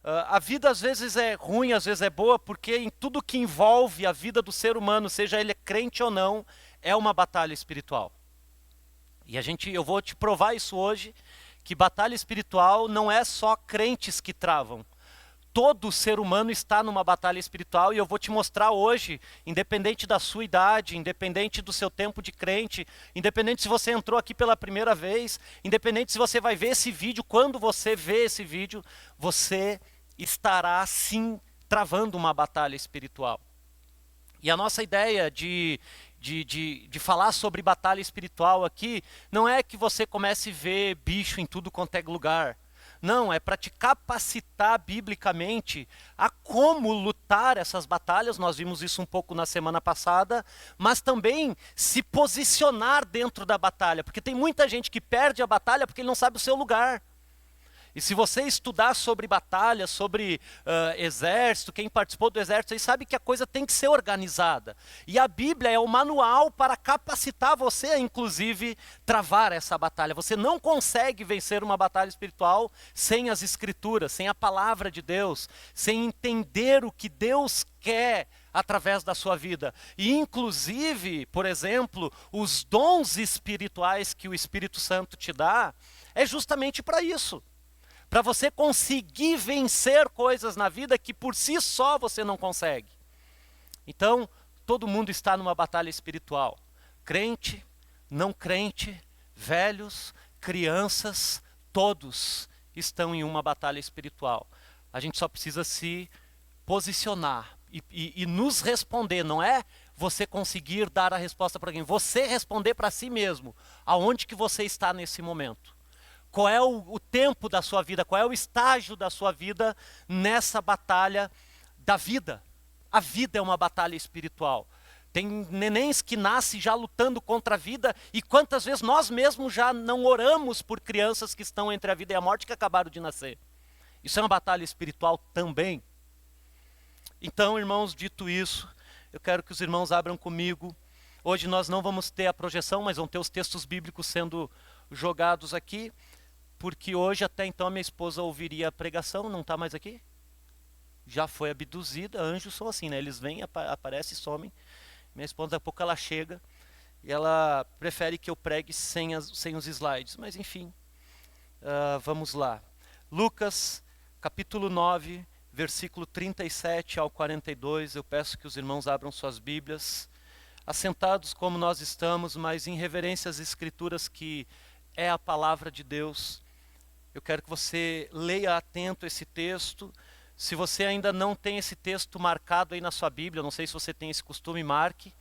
A vida às vezes é ruim, às vezes é boa, porque em tudo que envolve a vida do ser humano, seja ele crente ou não, é uma batalha espiritual. E eu vou te provar isso hoje, que batalha espiritual não é só crentes que travam. Todo ser humano está numa batalha espiritual e eu vou te mostrar hoje, independente da sua idade, independente do seu tempo de crente, independente se você entrou aqui pela primeira vez, independente se você vai ver esse vídeo, quando você vê esse vídeo, você estará sim travando uma batalha espiritual. E a nossa ideia de falar sobre batalha espiritual aqui não é que você comece a ver bicho em tudo quanto é lugar. Não, é para te capacitar biblicamente a como lutar essas batalhas. Nós vimos isso um pouco na semana passada, mas também se posicionar dentro da batalha, porque tem muita gente que perde a batalha porque ele não sabe o seu lugar. E se você estudar sobre batalha, sobre exército, quem participou do exército aí sabe que a coisa tem que ser organizada. E a Bíblia é o manual para capacitar você a, inclusive, travar essa batalha. Você não consegue vencer uma batalha espiritual sem as Escrituras, sem a palavra de Deus, sem entender o que Deus quer através da sua vida. E, inclusive, por exemplo, os dons espirituais que o Espírito Santo te dá, é justamente para isso. Para você conseguir vencer coisas na vida que por si só você não consegue. Então, todo mundo está numa batalha espiritual. Crente, não crente, velhos, crianças, todos estão em uma batalha espiritual. A gente só precisa se posicionar e nos responder. Não é você conseguir dar a resposta para alguém, você responder para si mesmo. Aonde que você está nesse momento? Qual é o tempo da sua vida, qual é o estágio da sua vida nessa batalha da vida? A vida é uma batalha espiritual. Tem nenéns que nascem já lutando contra a vida, e quantas vezes nós mesmos já não oramos por crianças que estão entre a vida e a morte que acabaram de nascer. Isso é uma batalha espiritual também. Então, irmãos, dito isso, eu quero que os irmãos abram comigo. Hoje nós não vamos ter a projeção, mas vão ter os textos bíblicos sendo jogados aqui. Porque hoje até então a minha esposa ouviria a pregação, não está mais aqui? Já foi abduzida, anjos são assim, né? Eles vêm, aparecem e somem. Minha esposa, daqui a pouco ela chega e ela prefere que eu pregue sem os slides. Mas enfim, vamos lá. Lucas, capítulo 9, versículo 37 ao 42. Eu peço que os irmãos abram suas Bíblias. Assentados como nós estamos, mas em reverência às Escrituras, que é a palavra de Deus. Eu quero que você leia atento esse texto. Se você ainda não tem esse texto marcado aí na sua Bíblia, eu não sei se você tem esse costume, marque.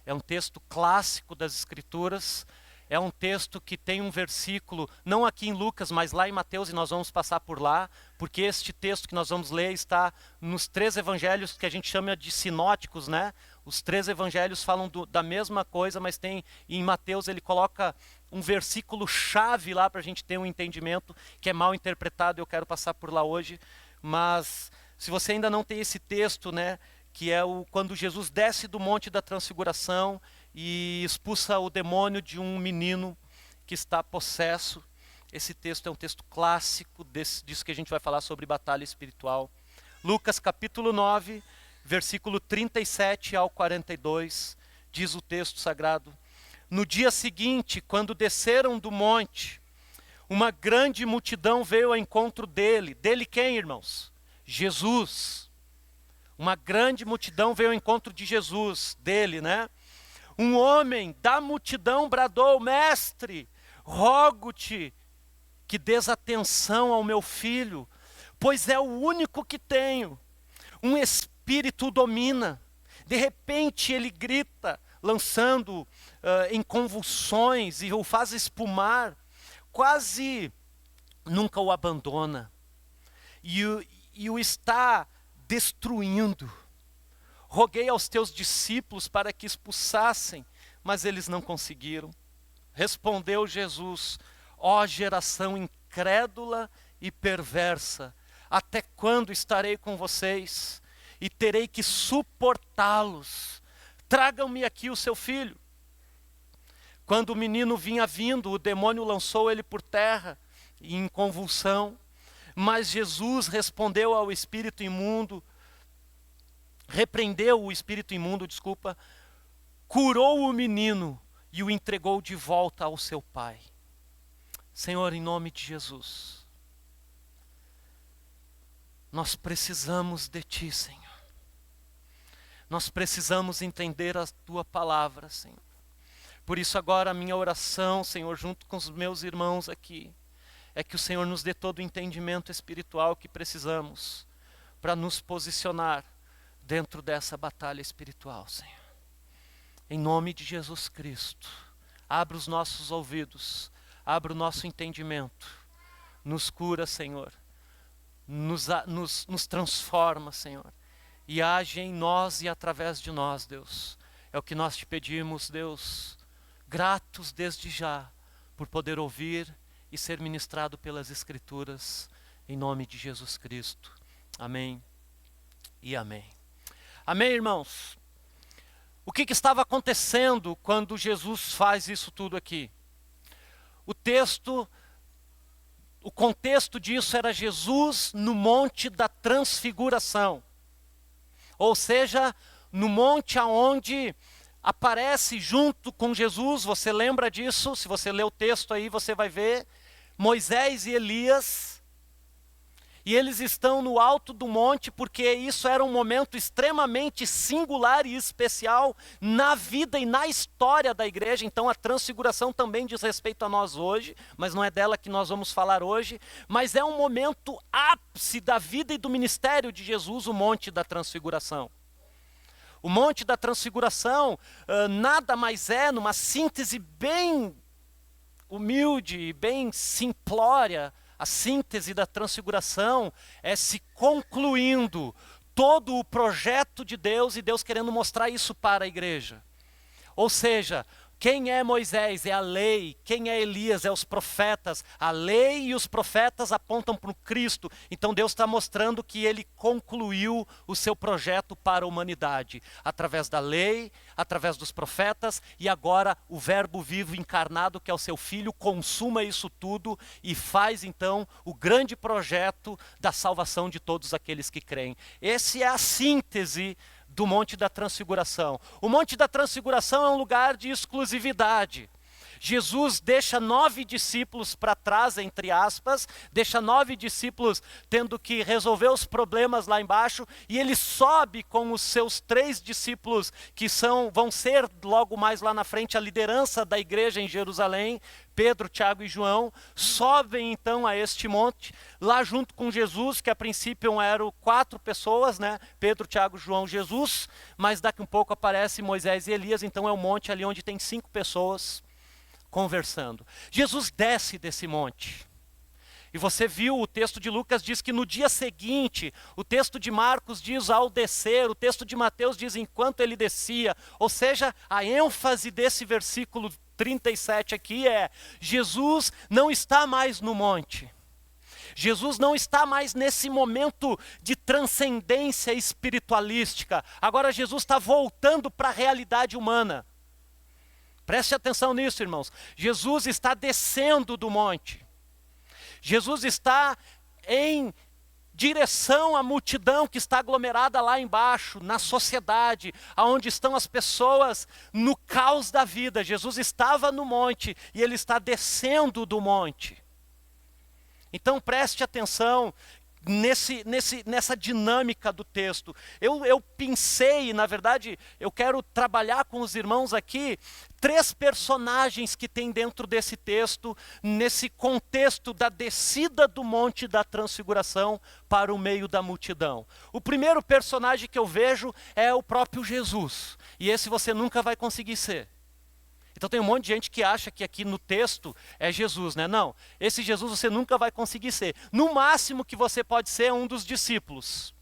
É um texto clássico das Escrituras. É um texto que tem um versículo, não aqui em Lucas, mas lá em Mateus, e nós vamos passar por lá, porque este texto que nós vamos ler está nos 3 evangelhos que a gente chama de sinóticos, né? Os 3 evangelhos falam da mesma coisa, mas tem, em Mateus ele coloca um versículo chave lá para a gente ter um entendimento que é mal interpretado. Eu quero passar por lá hoje, mas se você ainda não tem esse texto, né, que é quando Jesus desce do monte da transfiguração e expulsa o demônio de um menino que está possesso. Esse texto é um texto clássico disso que a gente vai falar sobre batalha espiritual. Lucas capítulo 9, versículo 37 ao 42, diz o texto sagrado: no dia seguinte, quando desceram do monte, uma grande multidão veio ao encontro dele. Dele quem, irmãos? Jesus. Uma grande multidão veio ao encontro de Jesus, dele, né? Um homem da multidão bradou: mestre, rogo-te que des atenção ao meu filho, pois é o único que tenho. Um espírito o domina. De repente ele grita, lançando em convulsões, e o faz espumar. Quase nunca o abandona. E o está destruindo. Roguei aos teus discípulos para que expulsassem, mas eles não conseguiram. Respondeu Jesus: ó geração incrédula e perversa, até quando estarei com vocês e terei que suportá-los? Tragam-me aqui o seu filho. Quando o menino vinha vindo, o demônio lançou ele por terra, em convulsão. Mas Jesus respondeu ao espírito imundo, repreendeu o espírito imundo, curou o menino e o entregou de volta ao seu pai. Senhor, em nome de Jesus, nós precisamos de Ti, Senhor. Nós precisamos entender a Tua palavra, Senhor. Por isso agora a minha oração, Senhor, junto com os meus irmãos aqui, é que o Senhor nos dê todo o entendimento espiritual que precisamos para nos posicionar dentro dessa batalha espiritual, Senhor. Em nome de Jesus Cristo, abra os nossos ouvidos, abra o nosso entendimento, nos cura, Senhor, nos transforma, Senhor, e age em nós e através de nós, Deus. É o que nós te pedimos, Deus, gratos desde já por poder ouvir e ser ministrado pelas Escrituras, em nome de Jesus Cristo. Amém e amém. Amém, irmãos? O que estava acontecendo quando Jesus faz isso tudo aqui? O contexto disso era Jesus no Monte da Transfiguração. Ou seja, no monte aonde aparece junto com Jesus, você lembra disso? Se você ler o texto aí, você vai ver Moisés e Elias. E eles estão no alto do monte porque isso era um momento extremamente singular e especial na vida e na história da igreja. Então a transfiguração também diz respeito a nós hoje, mas não é dela que nós vamos falar hoje. Mas é um momento ápice da vida e do ministério de Jesus, o Monte da Transfiguração. O Monte da Transfiguração nada mais é, numa síntese bem humilde e bem simplória, a síntese da transfiguração é se concluindo todo o projeto de Deus e Deus querendo mostrar isso para a igreja. Ou seja, quem é Moisés? É a lei. Quem é Elias? É os profetas. A lei e os profetas apontam para o Cristo. Então Deus está mostrando que Ele concluiu o seu projeto para a humanidade. Através da lei, através dos profetas e agora o verbo vivo encarnado, que é o seu Filho, consuma isso tudo e faz então o grande projeto da salvação de todos aqueles que creem. Essa é a síntese do Monte da Transfiguração. O Monte da Transfiguração é um lugar de exclusividade. Jesus deixa 9 discípulos para trás, entre aspas, deixa 9 discípulos tendo que resolver os problemas lá embaixo, e ele sobe com os seus 3 discípulos, que vão ser logo mais lá na frente a liderança da igreja em Jerusalém, Pedro, Tiago e João, sobem então a este monte, lá junto com Jesus, que a princípio eram 4 pessoas, né? Pedro, Tiago, João, Jesus, mas daqui um pouco aparece Moisés e Elias, então é um monte ali onde tem 5 pessoas conversando. Jesus desce desse monte. E você viu, o texto de Lucas diz que no dia seguinte, o texto de Marcos diz ao descer, o texto de Mateus diz enquanto ele descia. Ou seja, a ênfase desse versículo 37 aqui é: Jesus não está mais no monte. Jesus não está mais nesse momento de transcendência espiritualística. Agora Jesus está voltando para a realidade humana. Preste atenção nisso, irmãos. Jesus está descendo do monte. Jesus está em direção à multidão que está aglomerada lá embaixo, na sociedade, aonde estão as pessoas no caos da vida. Jesus estava no monte e ele está descendo do monte. Então preste atenção nessa dinâmica do texto. Eu pensei, na verdade, eu quero trabalhar com os irmãos aqui 3 personagens que tem dentro desse texto, nesse contexto da descida do Monte da Transfiguração para o meio da multidão. O primeiro personagem que eu vejo é o próprio Jesus, e esse você nunca vai conseguir ser. Então tem um monte de gente que acha que aqui no texto é Jesus, né? Não, esse Jesus você nunca vai conseguir ser. No máximo que você pode ser é um dos discípulos.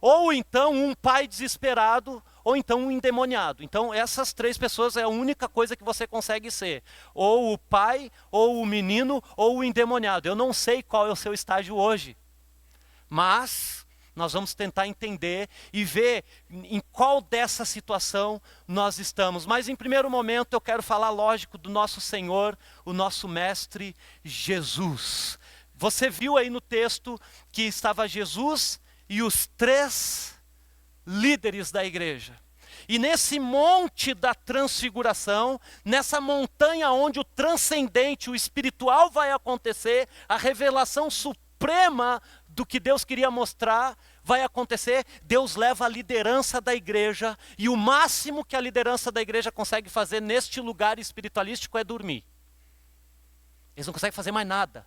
Ou então um pai desesperado, ou então um endemoniado. Então essas 3 pessoas é a única coisa que você consegue ser. Ou o pai, ou o menino, ou o endemoniado. Eu não sei qual é o seu estágio hoje, mas nós vamos tentar entender e ver em qual dessa situação nós estamos. Mas em primeiro momento eu quero falar, lógico, do nosso Senhor, o nosso Mestre Jesus. Você viu aí no texto que estava Jesus e os 3 líderes da igreja. E nesse monte da transfiguração, nessa montanha onde o transcendente, o espiritual vai acontecer, a revelação suprema do que Deus queria mostrar vai acontecer, Deus leva a liderança da igreja, e o máximo que a liderança da igreja consegue fazer neste lugar espiritualístico é dormir. Eles não conseguem fazer mais nada.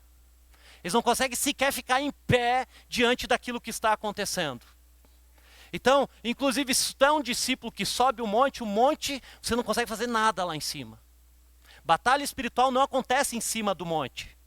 Eles não conseguem sequer ficar em pé diante daquilo que está acontecendo. Então, inclusive, se tu é um discípulo que sobe o monte, você não consegue fazer nada lá em cima. Batalha espiritual não acontece em cima do monte.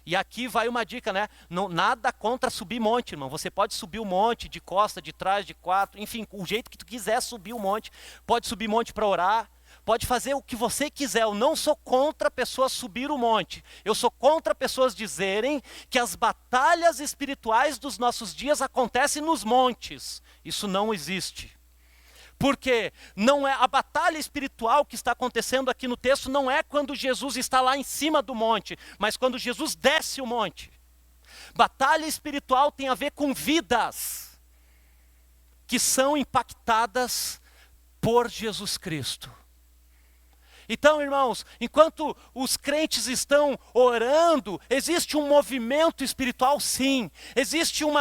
E aqui vai uma dica, né? Não, nada contra subir monte, irmão. Você pode subir o monte de costa, de trás, de quatro, enfim, o jeito que tu quiser subir o monte. Pode subir monte para orar. Pode fazer o que você quiser. Eu não sou contra pessoas subir o monte. Eu sou contra pessoas dizerem que as batalhas espirituais dos nossos dias acontecem nos montes. Isso não existe. Porque não é a batalha espiritual que está acontecendo aqui no texto, não é quando Jesus está lá em cima do monte, mas quando Jesus desce o monte. Batalha espiritual tem a ver com vidas que são impactadas por Jesus Cristo. Então, irmãos, enquanto os crentes estão orando, existe um movimento espiritual, sim. Existe um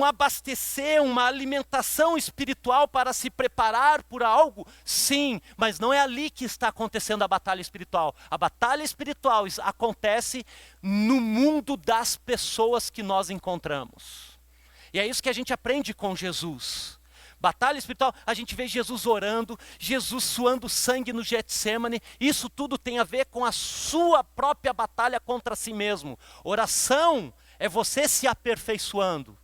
abastecer, uma alimentação espiritual para se preparar por algo, sim. Mas não é ali que está acontecendo a batalha espiritual. A batalha espiritual acontece no mundo das pessoas que nós encontramos. E é isso que a gente aprende com Jesus. Batalha espiritual, a gente vê Jesus orando, Jesus suando sangue no Getsemane. Isso tudo tem a ver com a sua própria batalha contra si mesmo. Oração é você se aperfeiçoando.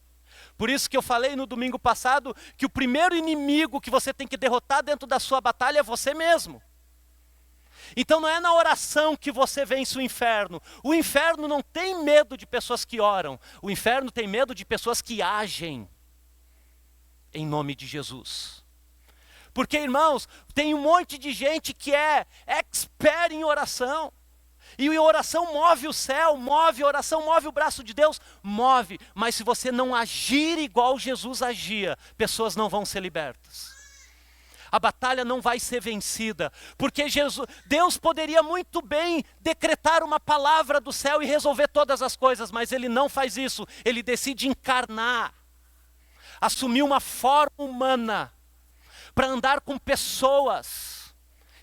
Por isso que eu falei no domingo passado que o primeiro inimigo que você tem que derrotar dentro da sua batalha é você mesmo. Então não é na oração que você vence o inferno. O inferno não tem medo de pessoas que oram. O inferno tem medo de pessoas que agem em nome de Jesus. Porque, irmãos, tem um monte de gente que é expert em oração. E a oração move o céu, a oração move o braço de Deus, move. Mas se você não agir igual Jesus agia, pessoas não vão ser libertas. A batalha não vai ser vencida, porque Deus poderia muito bem decretar uma palavra do céu e resolver todas as coisas, mas Ele não faz isso, Ele decide encarnar. Assumir uma forma humana para andar com pessoas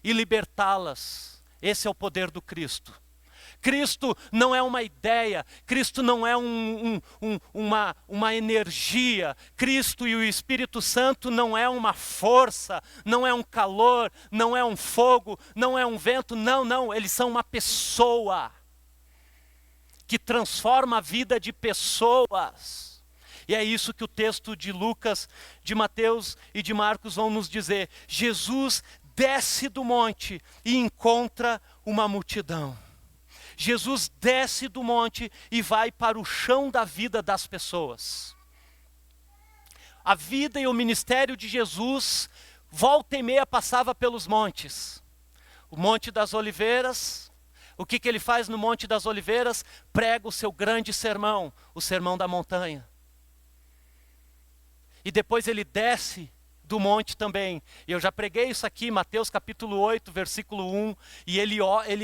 e libertá-las. Esse é o poder do Cristo. Cristo não é uma ideia, Cristo não é uma energia, Cristo e o Espírito Santo não é uma força, não é um calor, não é um fogo, não é um vento, não, eles são uma pessoa que transforma a vida de pessoas. E é isso que o texto de Lucas, de Mateus e de Marcos vão nos dizer. Jesus desce do monte e encontra uma multidão. Jesus desce do monte e vai para o chão da vida das pessoas. A vida e o ministério de Jesus, volta e meia passava pelos montes. O Monte das Oliveiras. O que ele faz no Monte das Oliveiras? Prega o seu grande sermão, o Sermão da Montanha. E depois ele desce do monte também. E eu já preguei isso aqui, Mateus capítulo 8, versículo 1. E ele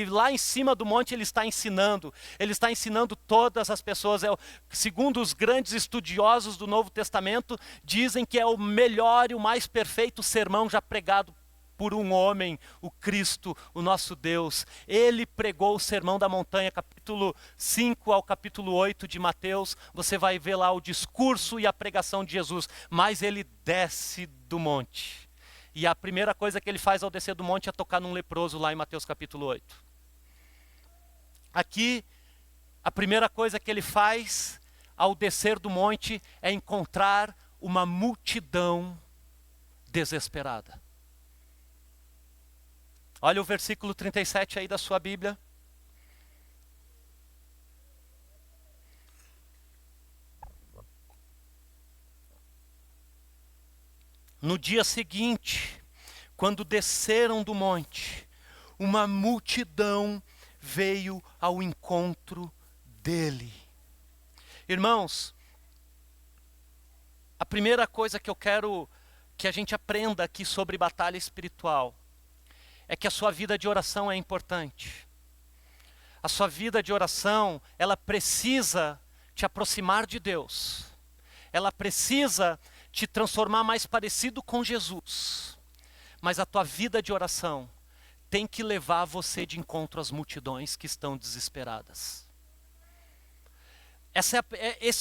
lá em cima do monte ele está ensinando. Ele está ensinando todas as pessoas. Segundo os grandes estudiosos do Novo Testamento, dizem que é o melhor e o mais perfeito sermão já pregado por um homem, o Cristo, o nosso Deus. Ele pregou o Sermão da Montanha, capítulo 5 ao capítulo 8 de Mateus. Você vai ver lá o discurso e a pregação de Jesus. Mas ele desce do monte. E a primeira coisa que ele faz ao descer do monte é tocar num leproso lá em Mateus capítulo 8. Aqui, a primeira coisa que ele faz ao descer do monte é encontrar uma multidão desesperada. Olha o versículo 37 aí da sua Bíblia. No dia seguinte, quando desceram do monte, uma multidão veio ao encontro dele. Irmãos, a primeira coisa que eu quero que a gente aprenda aqui sobre batalha espiritual é que a sua vida de oração é importante. A sua vida de oração, ela precisa te aproximar de Deus. Ela precisa te transformar mais parecido com Jesus. Mas a tua vida de oração tem que levar você de encontro às multidões que estão desesperadas. Essa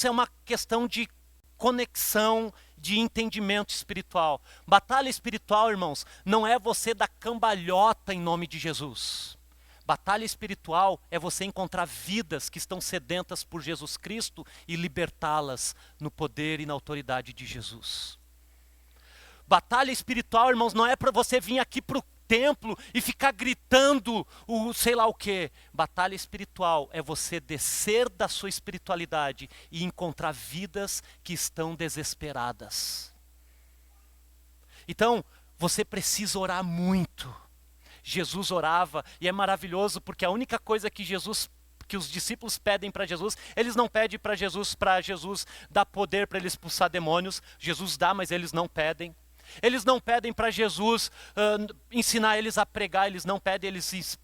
é uma questão de conexão, de entendimento espiritual. Batalha espiritual, irmãos, não é você dar cambalhota em nome de Jesus. Batalha espiritual é você encontrar vidas que estão sedentas por Jesus Cristo e libertá-las no poder e na autoridade de Jesus. Batalha espiritual, irmãos, não é para você vir aqui para o templo e ficar gritando o sei lá o quê. Batalha espiritual é você descer da sua espiritualidade e encontrar vidas que estão desesperadas. Então, você precisa orar muito. Jesus orava, e é maravilhoso porque a única coisa que os discípulos pedem para Jesus, eles não pedem para Jesus dar poder para ele expulsar demônios. Jesus dá, mas eles não pedem. Eles não pedem para Jesus ensinar eles a pregar, eles não pedem,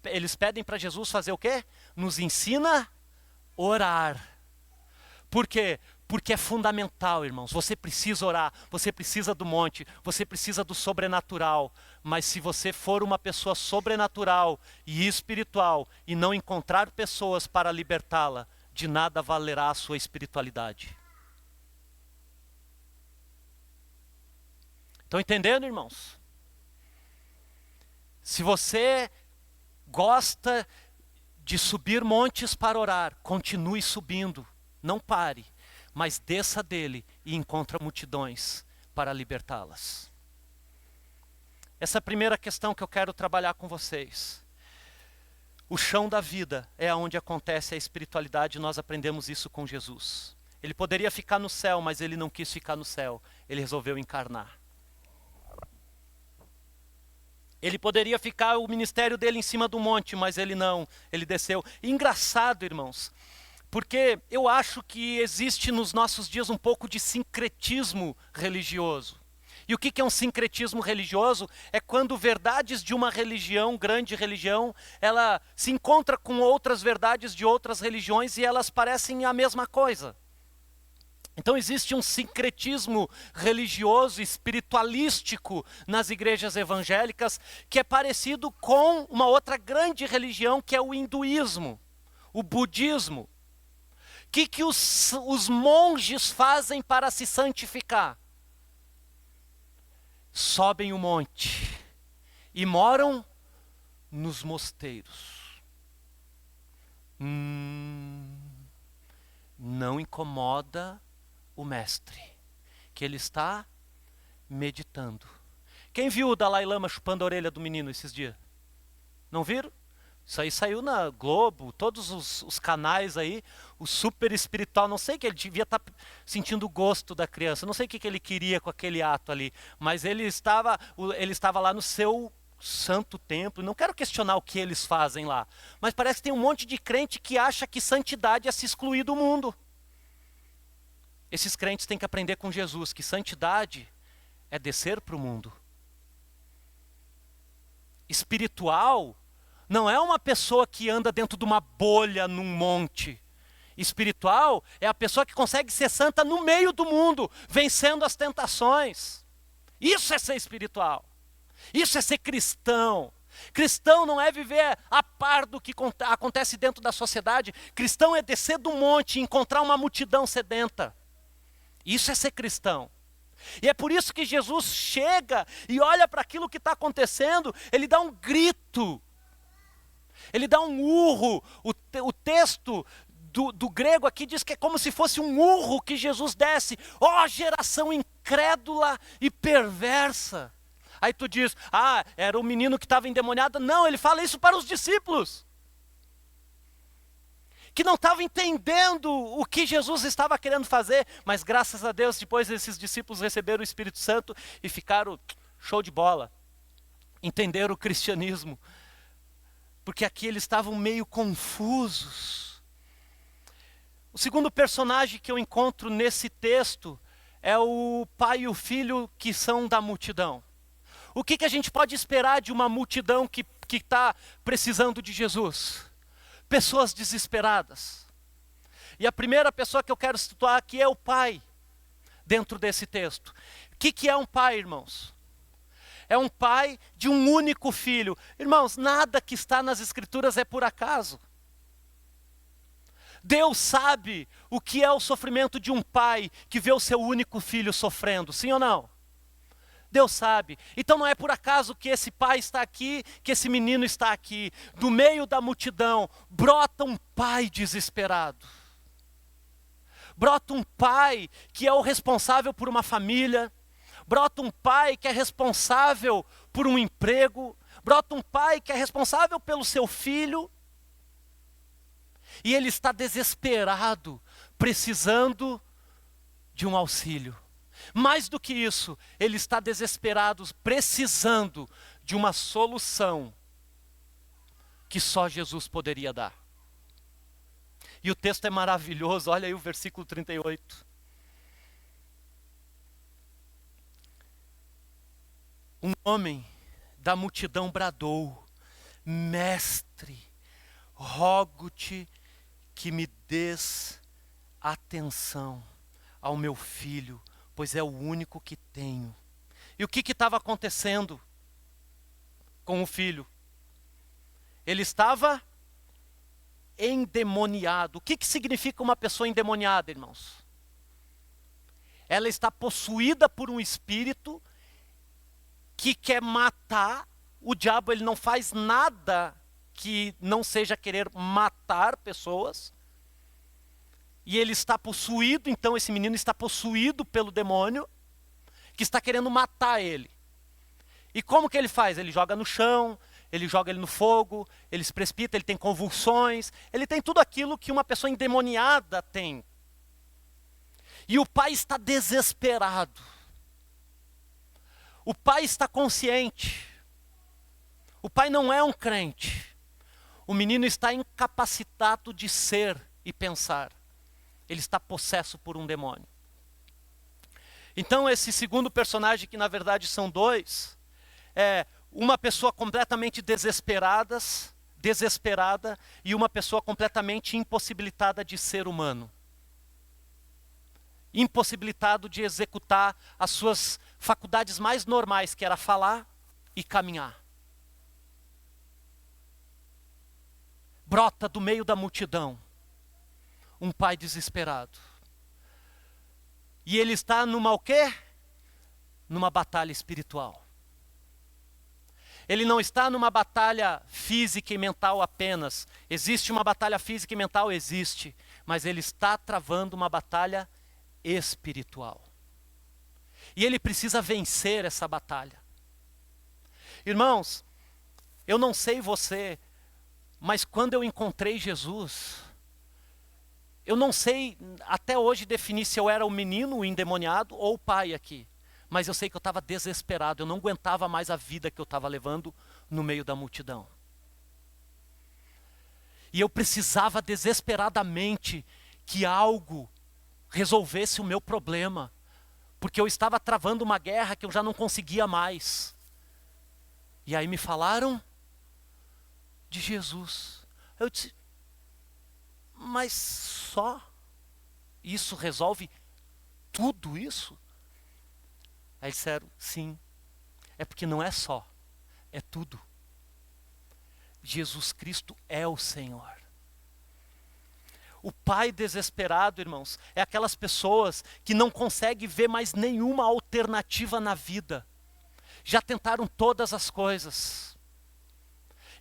eles pedem para Jesus fazer o quê? Nos ensina a orar. Por quê? Porque é fundamental, irmãos. Você precisa orar, você precisa do monte, você precisa do sobrenatural. Mas se você for uma pessoa sobrenatural e espiritual e não encontrar pessoas para libertá-la, de nada valerá a sua espiritualidade. Estão entendendo, irmãos? Se você gosta de subir montes para orar, continue subindo, não pare. Mas desça dele e encontra multidões para libertá-las. Essa é a primeira questão que eu quero trabalhar com vocês. O chão da vida é onde acontece a espiritualidade, nós aprendemos isso com Jesus. Ele poderia ficar no céu, mas ele não quis ficar no céu, ele resolveu encarnar. Ele poderia ficar o ministério dele em cima do monte, mas ele não, ele desceu. E engraçado, irmãos, porque eu acho que existe nos nossos dias um pouco de sincretismo religioso. E o que é um sincretismo religioso? É quando verdades de uma religião, grande religião, ela se encontra com outras verdades de outras religiões e elas parecem a mesma coisa. Então existe um sincretismo religioso, espiritualístico nas igrejas evangélicas que é parecido com uma outra grande religião que é o hinduísmo, o budismo. O que os monges fazem para se santificar? Sobem o monte e moram nos mosteiros. Não incomoda o mestre, que ele está meditando. Quem viu o Dalai Lama chupando a orelha do menino esses dias? Não viram? Isso aí saiu na Globo, todos os canais aí, o super espiritual, não sei que ele devia estar sentindo o gosto da criança, não sei o que ele queria com aquele ato ali, mas ele estava lá no seu santo templo, não quero questionar o que eles fazem lá, mas parece que tem um monte de crente que acha que santidade é se excluir do mundo. Esses crentes têm que aprender com Jesus que santidade é descer para o mundo. Espiritual não é uma pessoa que anda dentro de uma bolha num monte. Espiritual é a pessoa que consegue ser santa no meio do mundo, vencendo as tentações. Isso é ser espiritual. Isso é ser cristão. Cristão não é viver a par do que acontece dentro da sociedade. Cristão é descer do monte e encontrar uma multidão sedenta. Isso é ser cristão. E é por isso que Jesus chega e olha para aquilo que está acontecendo, ele dá um grito. Ele dá um urro. O texto do grego aqui diz que é como se fosse um urro que Jesus desse. Ó, geração incrédula e perversa. Aí tu diz, era o menino que estava endemoniado. Não, ele fala isso para os discípulos. Que não estavam entendendo o que Jesus estava querendo fazer. Mas graças a Deus, depois esses discípulos receberam o Espírito Santo e ficaram show de bola. Entenderam o cristianismo. porque aqui eles estavam meio confusos. O segundo personagem que eu encontro nesse texto é o pai e o filho que são da multidão. O que a gente pode esperar de uma multidão que está precisando de Jesus? Pessoas desesperadas. E a primeira pessoa que eu quero situar aqui é o pai, dentro desse texto. O que é um pai, irmãos? É um pai de um único filho. Irmãos, nada que está nas Escrituras é por acaso. Deus sabe o que é o sofrimento de um pai que vê o seu único filho sofrendo, sim ou não? Deus sabe. Então não é por acaso que esse pai está aqui, que esse menino está aqui. Do meio da multidão, brota um pai desesperado. Brota um pai que é o responsável por uma família. Brota um pai que é responsável por um emprego. Brota um pai que é responsável pelo seu filho. E ele está desesperado, precisando de um auxílio. Mais do que isso, ele está desesperado, precisando de uma solução que só Jesus poderia dar. E o texto é maravilhoso, olha aí o versículo 38. Um homem da multidão bradou: Mestre, rogo-te que me des atenção ao meu filho, pois é o único que tenho. E o que estava acontecendo com o filho? Ele estava endemoniado. O que significa uma pessoa endemoniada, irmãos? Ela está possuída por um espírito que quer matar. O diabo, ele não faz nada que não seja querer matar pessoas. E ele está possuído, então esse menino está possuído pelo demônio, que está querendo matar ele. E como que ele faz? Ele joga no chão, ele joga ele no fogo, ele se precipita, ele tem convulsões, ele tem tudo aquilo que uma pessoa endemoniada tem. E o pai está desesperado. O pai está consciente. O pai não é um crente. O menino está incapacitado de ser e pensar. Ele está possesso por um demônio. Então esse segundo personagem, que na verdade são dois, é uma pessoa completamente desesperada e uma pessoa completamente impossibilitada de ser humano. Impossibilitado de executar as suas faculdades mais normais, que era falar e caminhar. Brota do meio da multidão um pai desesperado. E ele está numa o quê? Numa batalha espiritual. Ele não está numa batalha física e mental apenas. Existe uma batalha física e mental? Existe. Mas ele está travando uma batalha espiritual. E ele precisa vencer essa batalha. Irmãos, eu não sei você, mas quando eu encontrei Jesus, eu não sei até hoje definir se eu era o menino, o endemoniado, ou o pai aqui. Mas eu sei que eu estava desesperado, eu não aguentava mais a vida que eu estava levando no meio da multidão. E eu precisava desesperadamente que algo resolvesse o meu problema. Porque eu estava travando uma guerra que eu já não conseguia mais. E aí me falaram de Jesus. Eu disse, mas só isso resolve tudo isso? Aí disseram, sim. É porque não é só, é tudo. Jesus Cristo é o Senhor. O pai desesperado, irmãos, é aquelas pessoas que não conseguem ver mais nenhuma alternativa na vida. Já tentaram todas as coisas.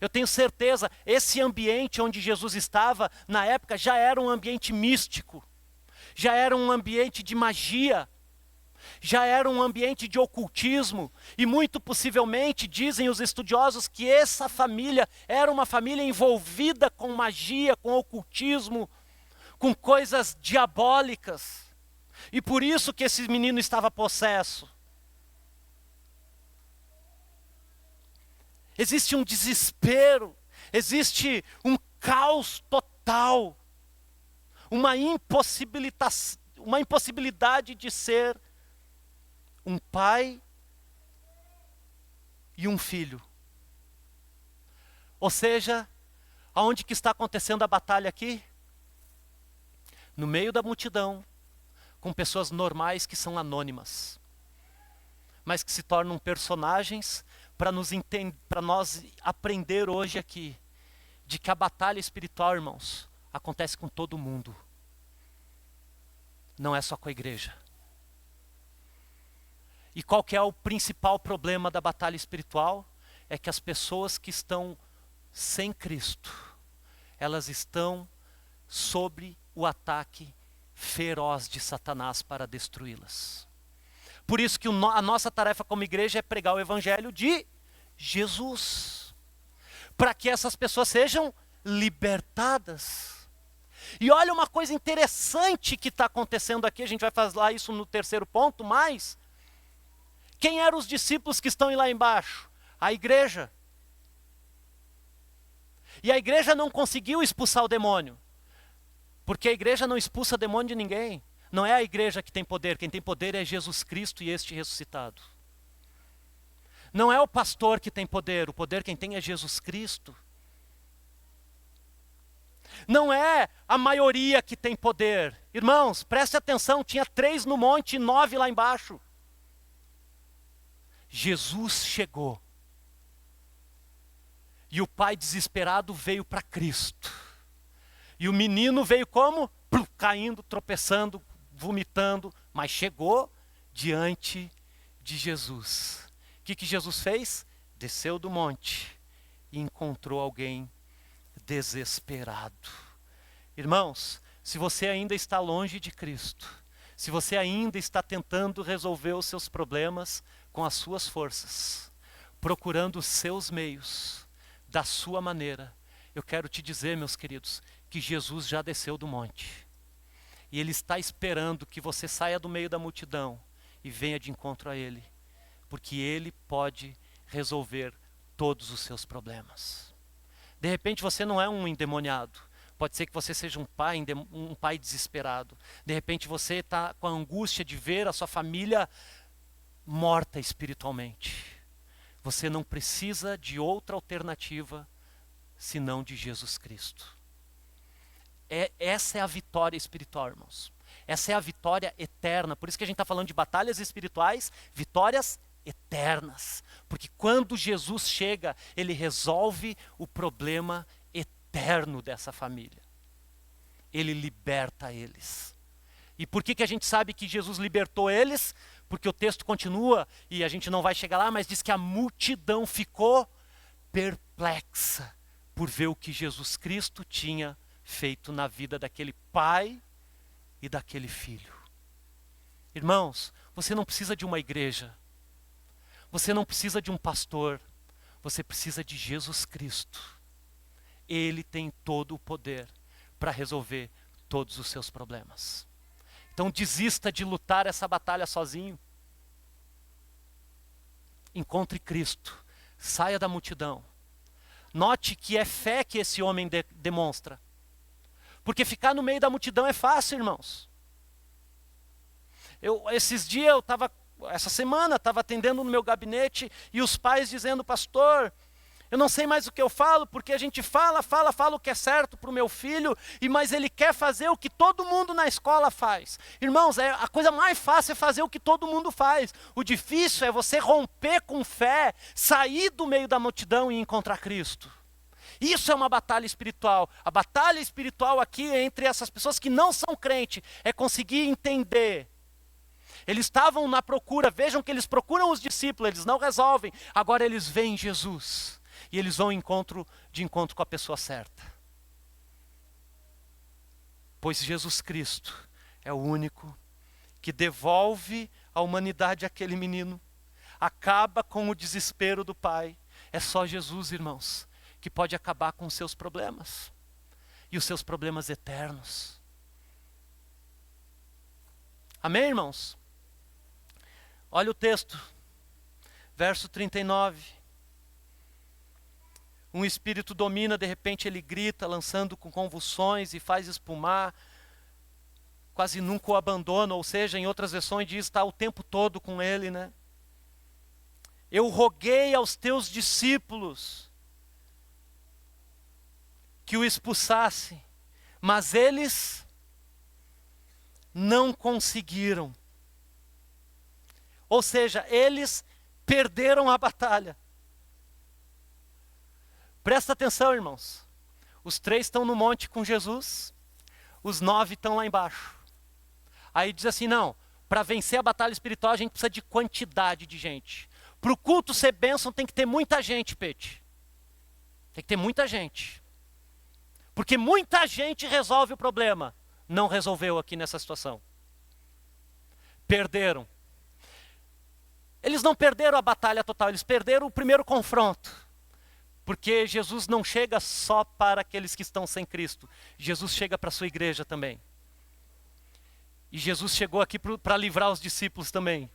Eu tenho certeza, esse ambiente onde Jesus estava, na época, já era um ambiente místico. Já era um ambiente de magia. Já era um ambiente de ocultismo. E muito possivelmente, dizem os estudiosos, que essa família era uma família envolvida com magia, com ocultismo, com coisas diabólicas. E por isso que esse menino estava possesso. Existe um desespero, existe um caos total, uma impossibilidade de ser um pai e um filho. Ou seja, aonde que está acontecendo a batalha aqui? No meio da multidão, com pessoas normais que são anônimas, mas que se tornam personagens para nós aprender hoje aqui, de que a batalha espiritual, irmãos, acontece com todo mundo. Não é só com a igreja. E qual que é o principal problema da batalha espiritual? É que as pessoas que estão sem Cristo, elas estão sob o ataque feroz de Satanás para destruí-las. Por isso que a nossa tarefa como igreja é pregar o evangelho de Jesus, para que essas pessoas sejam libertadas. E olha uma coisa interessante que está acontecendo aqui, a gente vai falar isso no terceiro ponto, mas quem eram os discípulos que estão lá embaixo? A igreja. E a igreja não conseguiu expulsar o demônio, porque a igreja não expulsa demônio de ninguém. Não é a igreja que tem poder, quem tem poder é Jesus Cristo e este ressuscitado. Não é o pastor que tem poder, o poder quem tem é Jesus Cristo. Não é a maioria que tem poder. Irmãos, preste atenção, tinha 3 no monte e 9 lá embaixo. Jesus chegou. E o pai desesperado veio para Cristo. E o menino veio como? Caindo, tropeçando, vomitando, mas chegou diante de Jesus. O que Jesus fez? Desceu do monte e encontrou alguém desesperado. Irmãos, se você ainda está longe de Cristo, se você ainda está tentando resolver os seus problemas com as suas forças, procurando os seus meios, da sua maneira, eu quero te dizer, meus queridos, que Jesus já desceu do monte. E Ele está esperando que você saia do meio da multidão e venha de encontro a Ele, porque Ele pode resolver todos os seus problemas. De repente você não é um endemoniado, pode ser que você seja um pai desesperado. De repente você está com a angústia de ver a sua família morta espiritualmente. Você não precisa de outra alternativa senão de Jesus Cristo. Essa é a vitória espiritual, irmãos. Essa é a vitória eterna. Por isso que a gente está falando de batalhas espirituais, vitórias eternas. Porque quando Jesus chega, Ele resolve o problema eterno dessa família. Ele liberta eles. E por que a gente sabe que Jesus libertou eles? Porque o texto continua, e a gente não vai chegar lá, mas diz que a multidão ficou perplexa por ver o que Jesus Cristo tinha feito na vida daquele pai e daquele filho. Irmãos, você não precisa de uma igreja, você não precisa de um pastor, você precisa de Jesus Cristo. Ele tem todo o poder para resolver todos os seus problemas. Então desista de lutar essa batalha sozinho. Encontre Cristo, saia da multidão. Note que é fé que esse homem demonstra. Porque ficar no meio da multidão é fácil, irmãos. Essa semana, estava atendendo no meu gabinete e os pais dizendo, pastor, eu não sei mais o que eu falo, porque a gente fala o que é certo para o meu filho, mas ele quer fazer o que todo mundo na escola faz. Irmãos, a coisa mais fácil é fazer o que todo mundo faz. O difícil é você romper com fé, sair do meio da multidão e encontrar Cristo. Isso é uma batalha espiritual. A batalha espiritual aqui entre essas pessoas que não são crentes é conseguir entender. Eles estavam na procura, vejam que eles procuram os discípulos, eles não resolvem. Agora eles veem Jesus. E eles vão de encontro com a pessoa certa. Pois Jesus Cristo é o único que devolve à humanidade aquele menino. Acaba com o desespero do pai. É só Jesus, irmãos, que pode acabar com os seus problemas. E os seus problemas eternos. Amém, irmãos? Olha o texto. Verso 39. um espírito domina, de repente ele grita, lançando com convulsões e faz espumar, quase nunca o abandona, ou seja, em outras versões diz, está o tempo todo com ele, né? Eu roguei aos teus discípulos que o expulsasse, mas eles não conseguiram. Ou seja, eles perderam a batalha. Presta atenção, irmãos. Os 3 estão no monte com Jesus, os 9 estão lá embaixo. Aí diz assim, não, para vencer a batalha espiritual a gente precisa de quantidade de gente. Para o culto ser bênção tem que ter muita gente, Pete. Tem que ter muita gente. Porque muita gente resolve o problema. Não resolveu aqui nessa situação. Perderam. Eles não perderam a batalha total, eles perderam o primeiro confronto. Porque Jesus não chega só para aqueles que estão sem Cristo. Jesus chega para a sua igreja também. E Jesus chegou aqui para livrar os discípulos também.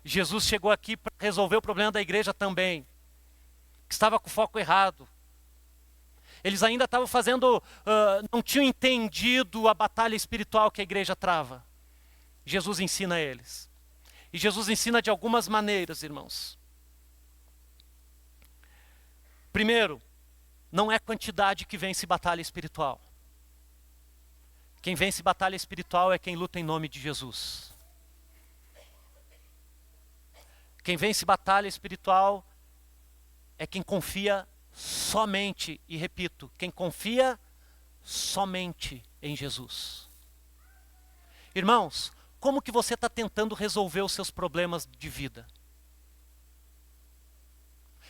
Jesus chegou aqui para resolver o problema da igreja também. Que estava com o foco errado. Eles ainda estavam fazendo, não tinham entendido a batalha espiritual que a igreja trava. Jesus ensina a eles. E Jesus ensina de algumas maneiras, irmãos. Primeiro, não é quantidade que vence batalha espiritual. Quem vence batalha espiritual é quem luta em nome de Jesus. Quem vence batalha espiritual é quem confia somente, e repito, quem confia somente em Jesus. Irmãos, como que você está tentando resolver os seus problemas de vida?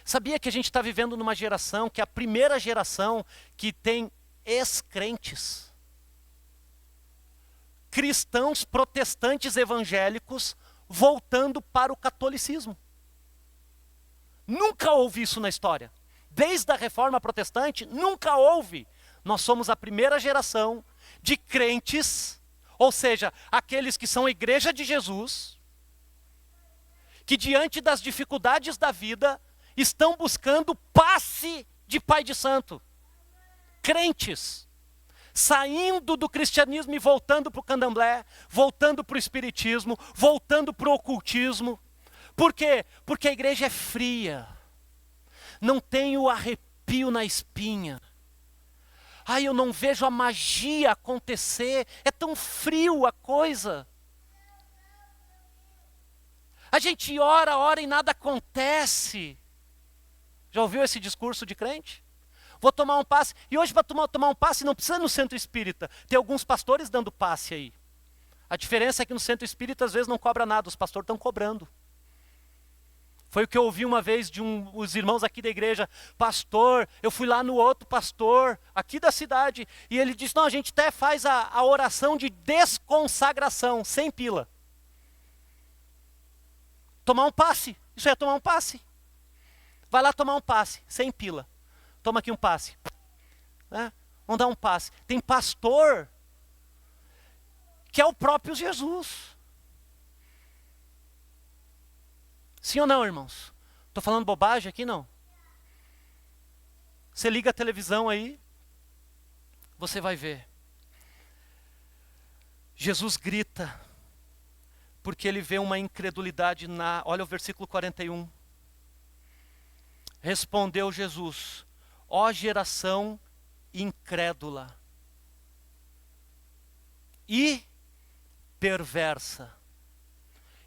Sabia que a gente está vivendo numa geração que é a primeira geração que tem ex-crentes? Cristãos protestantes evangélicos voltando para o catolicismo. Nunca houve isso na história. Desde a Reforma Protestante, nunca houve. Nós somos a primeira geração de crentes, ou seja, aqueles que são a igreja de Jesus, que diante das dificuldades da vida, estão buscando passe de Pai de Santo. Crentes, saindo do cristianismo e voltando para o candomblé, voltando para o espiritismo, voltando para o ocultismo. Por quê? Porque a igreja é fria. Não tem o arrepio na espinha. Ai, eu não vejo a magia acontecer. É tão frio a coisa. A gente ora e nada acontece. Já ouviu esse discurso de crente? Vou tomar um passe. E hoje para tomar um passe não precisa ir no centro espírita. Tem alguns pastores dando passe aí. A diferença é que no centro espírita às vezes não cobra nada. Os pastores estão cobrando. Foi o que eu ouvi uma vez de os irmãos aqui da igreja. Pastor, eu fui lá no outro pastor, aqui da cidade, e ele disse, não, a gente até faz a oração de desconsagração, sem pila. Tomar um passe, isso é tomar um passe. Vai lá tomar um passe, sem pila. Toma aqui um passe. Né? Vamos dar um passe. Tem pastor que é o próprio Jesus. Sim ou não, irmãos? Estou falando bobagem aqui, não? Você liga a televisão aí, você vai ver. Jesus grita, porque ele vê uma incredulidade olha o versículo 41. Respondeu Jesus, ó geração incrédula e perversa.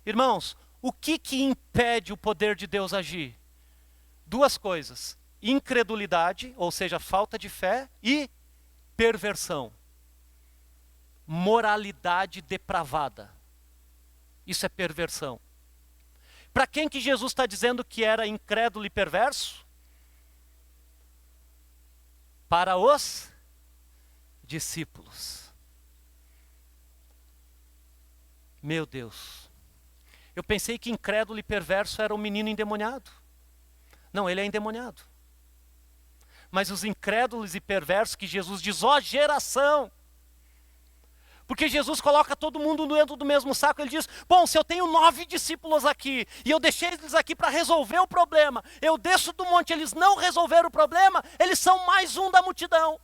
Irmãos, o que impede o poder de Deus agir? Duas coisas. Incredulidade, ou seja, falta de fé, e perversão. Moralidade depravada. Isso é perversão. Para quem que Jesus está dizendo que era incrédulo e perverso? Para os discípulos. Meu Deus. Eu pensei que incrédulo e perverso era um menino endemoniado. Não, ele é endemoniado. Mas os incrédulos e perversos que Jesus diz, ó geração. Porque Jesus coloca todo mundo dentro do mesmo saco. Ele diz, bom, se eu tenho 9 discípulos aqui, e eu deixei eles aqui para resolver o problema, eu desço do monte, eles não resolveram o problema, eles são mais um da multidão.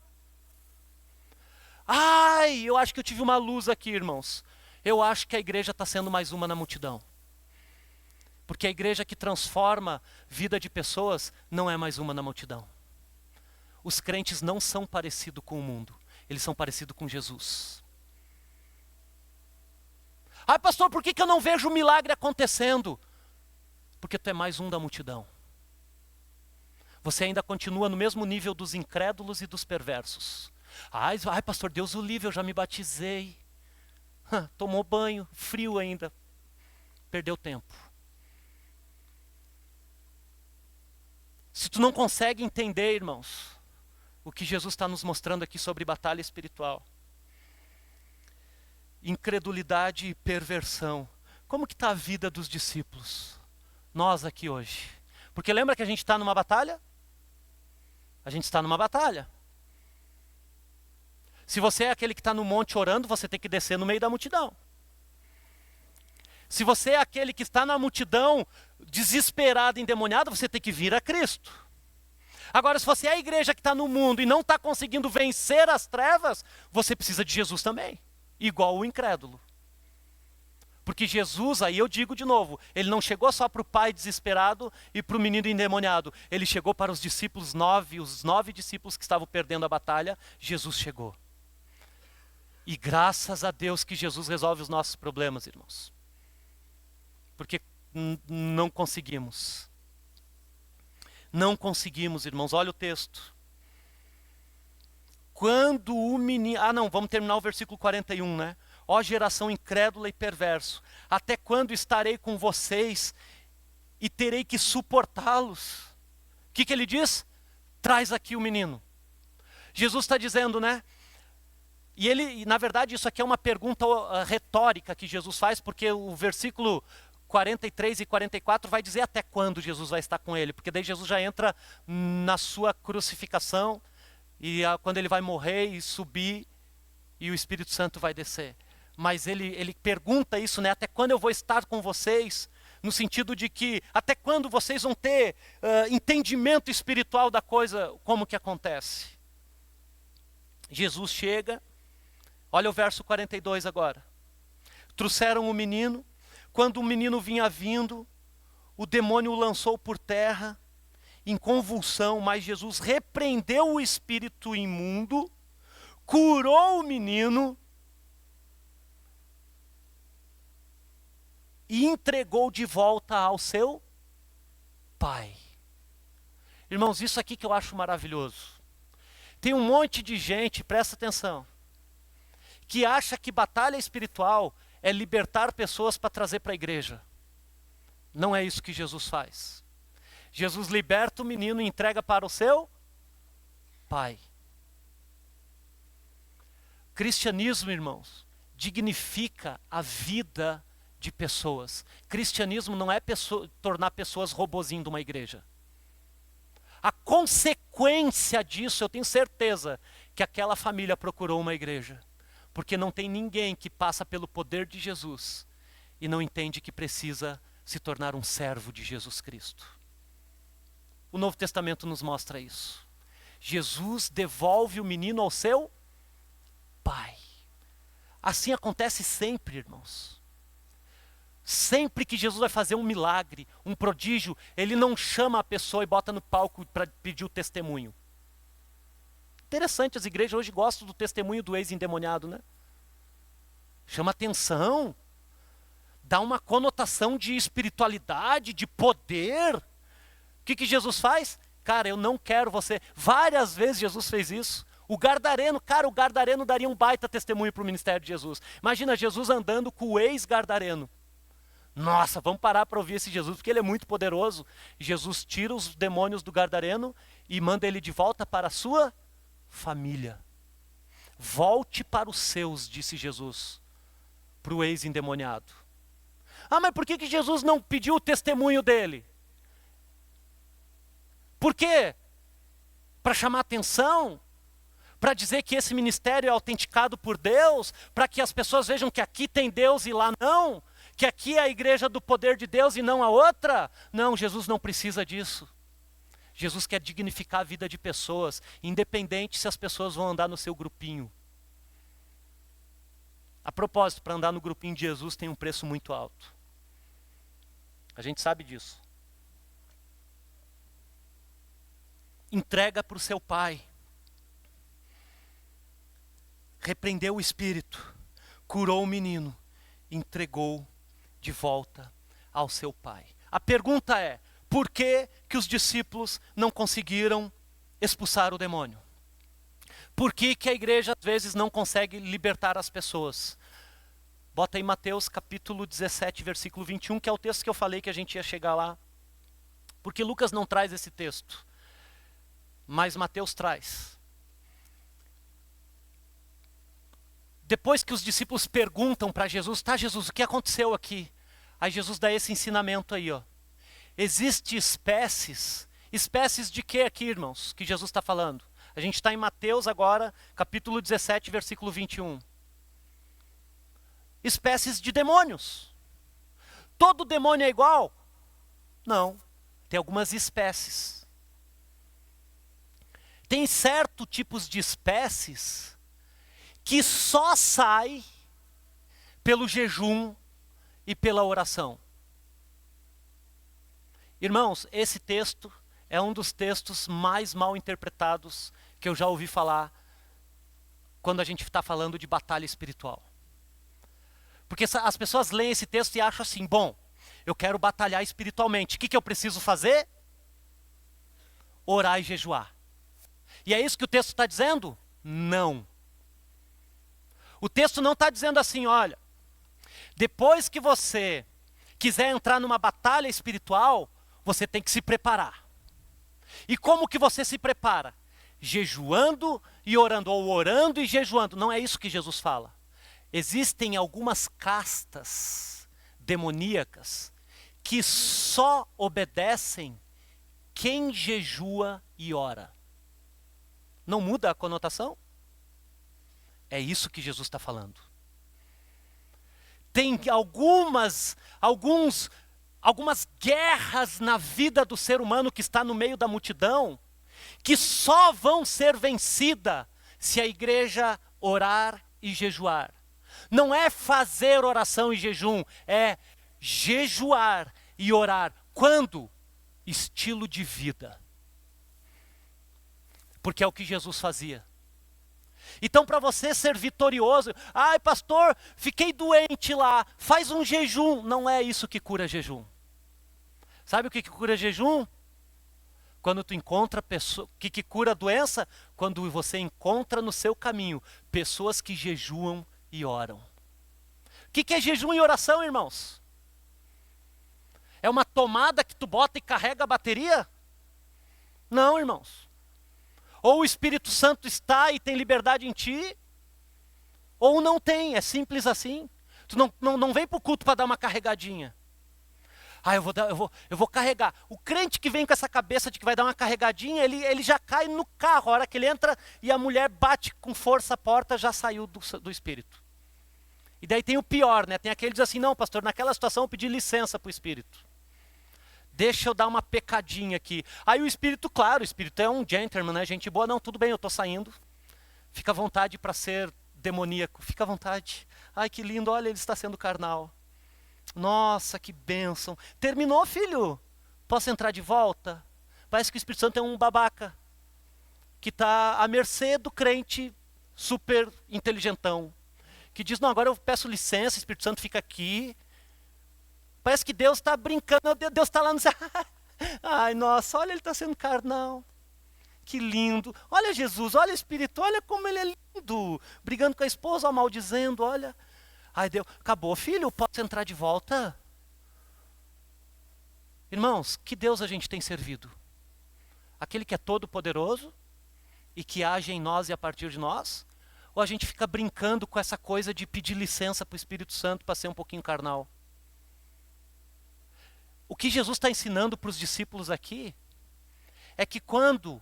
Ai, eu acho que eu tive uma luz aqui, irmãos. Eu acho que a igreja está sendo mais uma na multidão. Porque a igreja que transforma vida de pessoas não é mais uma na multidão. Os crentes não são parecidos com o mundo, eles são parecidos com Jesus. Ah, pastor, por que eu não vejo o milagre acontecendo? Porque tu é mais um da multidão. Você ainda continua no mesmo nível dos incrédulos e dos perversos. Ai, pastor, Deus o livre, eu já me batizei. Tomou banho, frio ainda. Perdeu tempo. Se tu não consegue entender, irmãos, o que Jesus está nos mostrando aqui sobre batalha espiritual, incredulidade e perversão, como que está a vida dos discípulos? Nós aqui hoje. Porque lembra que a gente está numa batalha? A gente está numa batalha. Se você é aquele que está no monte orando, você tem que descer no meio da multidão. Se você é aquele que está na multidão, desesperado, endemoniado, você tem que vir a Cristo. Agora, se você é a igreja que está no mundo e não está conseguindo vencer as trevas, você precisa de Jesus também, igual o incrédulo. Porque Jesus, aí eu digo de novo, ele não chegou só para o pai desesperado e para o menino endemoniado. Ele chegou para os discípulos os 9 discípulos que estavam perdendo a batalha, Jesus chegou. E graças a Deus que Jesus resolve os nossos problemas, irmãos. Porque não conseguimos. Não conseguimos, irmãos. Olha o texto. Quando o menino... vamos terminar o versículo 41, né? Ó geração incrédula e perverso, até quando estarei com vocês e terei que suportá-los? O que ele diz? Traz aqui o menino. Jesus está dizendo, né? E ele, na verdade, isso aqui é uma pergunta retórica que Jesus faz, porque o versículo 43 e 44 vai dizer até quando Jesus vai estar com ele, porque daí Jesus já entra na sua crucificação, e quando ele vai morrer e subir, e o Espírito Santo vai descer. Mas ele pergunta isso, né? Até quando eu vou estar com vocês? No sentido de que, até quando vocês vão ter entendimento espiritual da coisa, como que acontece? Jesus chega, olha o verso 42 agora. Trouxeram o menino, quando o menino vinha vindo, o demônio o lançou por terra, em convulsão, mas Jesus repreendeu o espírito imundo, curou o menino e entregou de volta ao seu pai. Irmãos, isso aqui que eu acho maravilhoso. Tem um monte de gente, presta atenção, que acha que batalha espiritual é libertar pessoas para trazer para a igreja. Não é isso que Jesus faz. Jesus liberta o menino e entrega para o seu pai. Cristianismo, irmãos, dignifica a vida de pessoas. Cristianismo não é tornar pessoas robozinho de uma igreja. A consequência disso, eu tenho certeza que aquela família procurou uma igreja. Porque não tem ninguém que passa pelo poder de Jesus e não entende que precisa se tornar um servo de Jesus Cristo. O Novo Testamento nos mostra isso. Jesus devolve o menino ao seu pai. Assim acontece sempre, irmãos. Sempre que Jesus vai fazer um milagre, um prodígio, ele não chama a pessoa e bota no palco para pedir o testemunho. Interessante, as igrejas hoje gostam do testemunho do ex-endemoniado, né? Chama atenção, dá uma conotação de espiritualidade, de poder. O que Jesus faz? Cara, eu não quero você. Várias vezes Jesus fez isso. O Gadareno daria um baita testemunho para o ministério de Jesus. Imagina Jesus andando com o ex-Gadareno. Nossa, vamos parar para ouvir esse Jesus, porque ele é muito poderoso. Jesus tira os demônios do Gadareno e manda ele de volta para a sua família. Volte para os seus, disse Jesus, para o ex-endemoniado. Mas por que Jesus não pediu o testemunho dele? Por quê? Para chamar atenção? para dizer que esse ministério é autenticado por Deus, para que as pessoas vejam que aqui tem Deus e lá não, que aqui é a igreja do poder de Deus e não a outra. Não, Jesus não precisa disso. Jesus quer dignificar a vida de pessoas, independente se as pessoas vão andar no seu grupinho. A propósito, para andar no grupinho de Jesus tem um preço muito alto. A gente sabe disso. Entrega para o seu pai. Repreendeu o espírito, curou o menino, entregou de volta ao seu pai. A pergunta é, por que que os discípulos não conseguiram expulsar o demônio? Por que que a igreja às vezes não consegue libertar as pessoas? Bota aí Mateus capítulo 17, versículo 21, que é o texto que eu falei que a gente ia chegar lá. Porque Lucas não traz esse texto, mas Mateus traz. Depois que os discípulos perguntam para Jesus, tá Jesus, o que aconteceu aqui? Aí Jesus dá esse ensinamento aí, ó. Existem espécies de quê aqui, irmãos, que Jesus está falando? A gente está em Mateus agora, capítulo 17, versículo 21. Espécies de demônios. Todo demônio é igual? Não, tem algumas espécies. Tem certos tipos de espécies que só sai pelo jejum e pela oração. Irmãos, esse texto é um dos textos mais mal interpretados que eu já ouvi falar quando a gente está falando de batalha espiritual. Porque as pessoas leem esse texto e acham assim, bom, eu quero batalhar espiritualmente. O que eu preciso fazer? Orar e jejuar. E é isso que o texto está dizendo? Não. O texto não está dizendo assim, olha, depois que você quiser entrar numa batalha espiritual, você tem que se preparar. E como que você se prepara? Jejuando e orando, ou orando e jejuando. Não é isso que Jesus fala. Existem algumas castas demoníacas que só obedecem quem jejua e ora. Não muda a conotação? É isso que Jesus está falando. Tem algumas guerras na vida do ser humano que está no meio da multidão, que só vão ser vencidas se a igreja orar e jejuar. Não é fazer oração e jejum, é jejuar e orar. Quando? Estilo de vida. Porque é o que Jesus fazia. Então, para você ser vitorioso, ai pastor, fiquei doente lá, faz um jejum. Não é isso que cura jejum. Sabe o que cura jejum? Quando tu encontra pessoas, o que cura a doença? Quando você encontra no seu caminho pessoas que jejuam e oram. O que é jejum e oração, irmãos? É uma tomada que tu bota e carrega a bateria? Não, irmãos. Ou o Espírito Santo está e tem liberdade em ti, ou não tem, é simples assim. Tu não vem para o culto para dar uma carregadinha. Ah, eu vou carregar. O crente que vem com essa cabeça de que vai dar uma carregadinha, ele já cai no carro. A hora que ele entra e a mulher bate com força a porta, já saiu do Espírito. E daí tem o pior, né? Tem aquele que diz assim, não pastor, naquela situação eu pedi licença para o Espírito. Deixa eu dar uma pecadinha aqui. Aí o Espírito, claro, o Espírito é um gentleman, né? Gente boa, não, tudo bem, eu estou saindo. Fica à vontade para ser demoníaco, fica à vontade. Ai, que lindo, olha, ele está sendo carnal. Nossa, que bênção. Terminou, filho? Posso entrar de volta? Parece que o Espírito Santo é um babaca, que está à mercê do crente super inteligentão, que diz, não, agora eu peço licença, o Espírito Santo fica aqui. Parece que Deus está brincando, Deus está lá no céu. Ai, nossa, olha, ele está sendo carnal. Que lindo. Olha Jesus, olha o Espírito, olha como ele é lindo. Brigando com a esposa, maldizendo, olha. Ai, Deus, acabou, filho, posso entrar de volta? Irmãos, que Deus a gente tem servido? Aquele que é todo poderoso e que age em nós e a partir de nós? Ou a gente fica brincando com essa coisa de pedir licença para o Espírito Santo para ser um pouquinho carnal? O que Jesus está ensinando para os discípulos aqui é que quando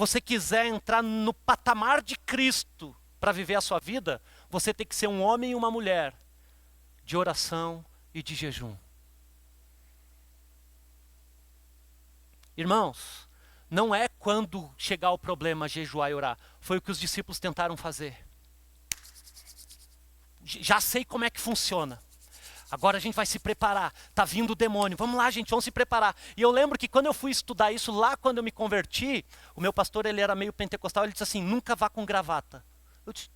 você quiser entrar no patamar de Cristo para viver a sua vida, você tem que ser um homem e uma mulher de oração e de jejum. Irmãos, não é quando chegar o problema jejuar e orar. Foi o que os discípulos tentaram fazer. Já sei como é que funciona. Agora a gente vai se preparar. Está vindo o demônio. Vamos lá, gente, vamos se preparar. E eu lembro que quando eu fui estudar isso lá, quando eu me converti, o meu pastor, ele era meio pentecostal, ele disse assim, nunca vá com gravata. Eu disse,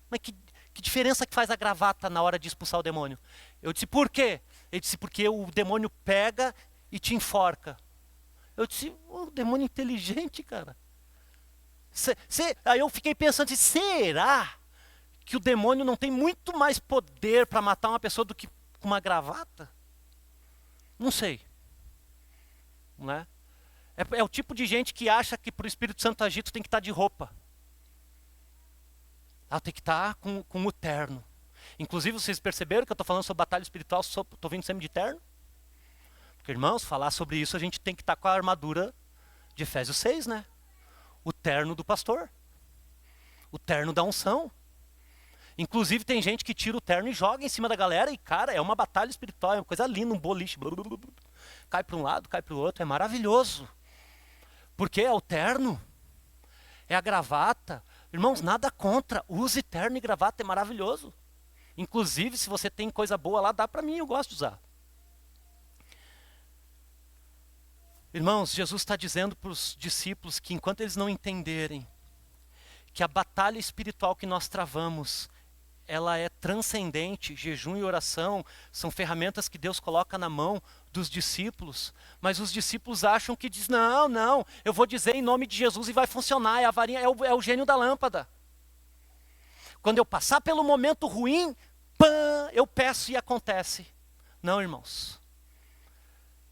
mas que diferença que faz a gravata na hora de expulsar o demônio? Eu disse, por quê? Ele disse, porque o demônio pega e te enforca. Eu disse, o demônio inteligente, cara. Aí eu fiquei pensando assim, será que o demônio não tem muito mais poder para matar uma pessoa do que com uma gravata? Não sei. Não é? É o tipo de gente que acha que para o Espírito Santo agir tu tem que estar de roupa. Tem que estar com o terno. Inclusive, vocês perceberam que eu estou falando sobre batalha espiritual, estou vindo sempre de terno? Porque, irmãos, falar sobre isso a gente tem que estar com a armadura de Efésios 6, né? O terno do pastor. O terno da unção. Inclusive tem gente que tira o terno e joga em cima da galera e, cara, é uma batalha espiritual, é uma coisa linda, um boliche. Cai para um lado, cai para o outro, é maravilhoso. Porque é o terno, é a gravata. Irmãos, nada contra, use terno e gravata, é maravilhoso. Inclusive, se você tem coisa boa lá, dá para mim, eu gosto de usar. Irmãos, Jesus está dizendo para os discípulos que enquanto eles não entenderem que a batalha espiritual que nós travamos, ela é transcendente, jejum e oração são ferramentas que Deus coloca na mão dos discípulos, mas os discípulos acham que diz, não, eu vou dizer em nome de Jesus e vai funcionar, é a varinha, é o gênio da lâmpada. Quando eu passar pelo momento ruim, eu peço e acontece. Não, irmãos.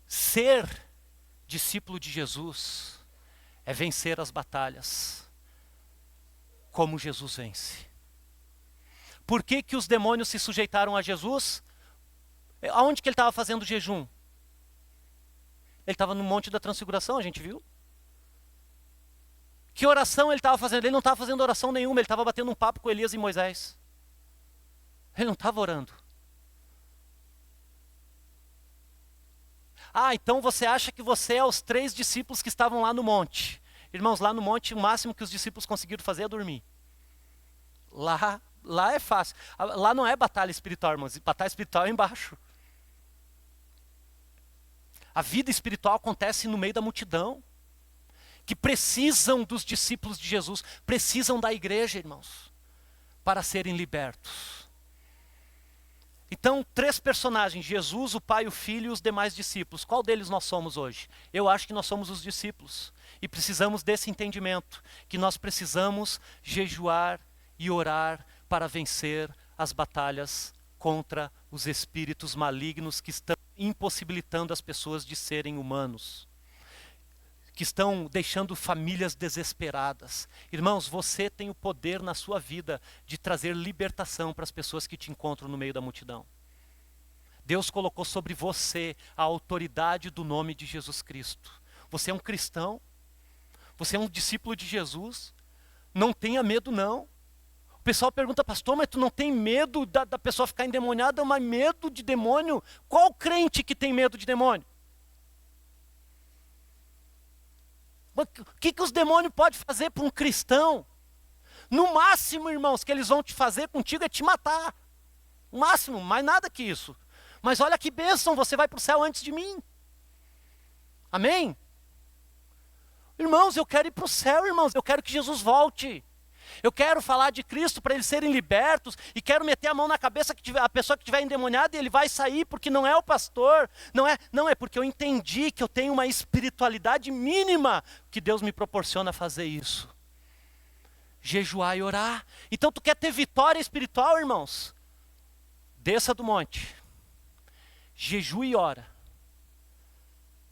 Ser discípulo de Jesus é vencer as batalhas como Jesus vence. Por que que os demônios se sujeitaram a Jesus? Aonde que ele estava fazendo jejum? Ele estava no Monte da Transfiguração, a gente viu. Que oração ele estava fazendo? Ele não estava fazendo oração nenhuma, ele estava batendo um papo com Elias e Moisés. Ele não estava orando. Então você acha que você é os 3 discípulos que estavam lá no monte. Irmãos, lá no monte o máximo que os discípulos conseguiram fazer é dormir. Lá é fácil. Lá não é batalha espiritual, irmãos. Batalha espiritual é embaixo. A vida espiritual acontece no meio da multidão. Que precisam dos discípulos de Jesus. Precisam da igreja, irmãos. Para serem libertos. Então, 3 personagens. Jesus, o Pai, o Filho e os demais discípulos. Qual deles nós somos hoje? Eu acho que nós somos os discípulos. E precisamos desse entendimento. Que nós precisamos jejuar e orar para vencer as batalhas contra os espíritos malignos que estão impossibilitando as pessoas de serem humanos, que estão deixando famílias desesperadas. Irmãos, você tem o poder na sua vida de trazer libertação para as pessoas que te encontram no meio da multidão. Deus colocou sobre você a autoridade do nome de Jesus Cristo. Você é um cristão, você é um discípulo de Jesus, não tenha medo não. O pessoal pergunta, pastor, mas tu não tem medo da pessoa ficar endemoniada? Mas medo de demônio? Qual crente que tem medo de demônio? O que os demônios podem fazer para um cristão? No máximo, irmãos, que eles vão te fazer contigo é te matar. O máximo, mais nada que isso. Mas olha que bênção, você vai para o céu antes de mim. Amém? Irmãos, eu quero ir para o céu, irmãos. Eu quero que Jesus volte. Eu quero falar de Cristo para eles serem libertos e quero meter a mão na cabeça que a pessoa que estiver endemoniada e ele vai sair porque não é o pastor, não é porque eu entendi que eu tenho uma espiritualidade mínima que Deus me proporciona fazer isso. Jejuar e orar. Então tu quer ter vitória espiritual, irmãos? Desça do monte, jejue e ora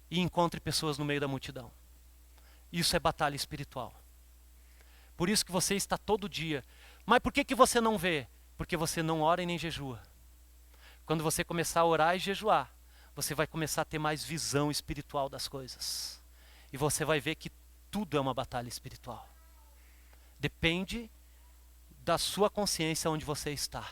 e encontre pessoas no meio da multidão. Isso é batalha espiritual. Por isso que você está todo dia. Mas por que você não vê? Porque você não ora e nem jejua. Quando você começar a orar e jejuar, você vai começar a ter mais visão espiritual das coisas. E você vai ver que Tudo é uma batalha espiritual. Depende da sua consciência onde você está.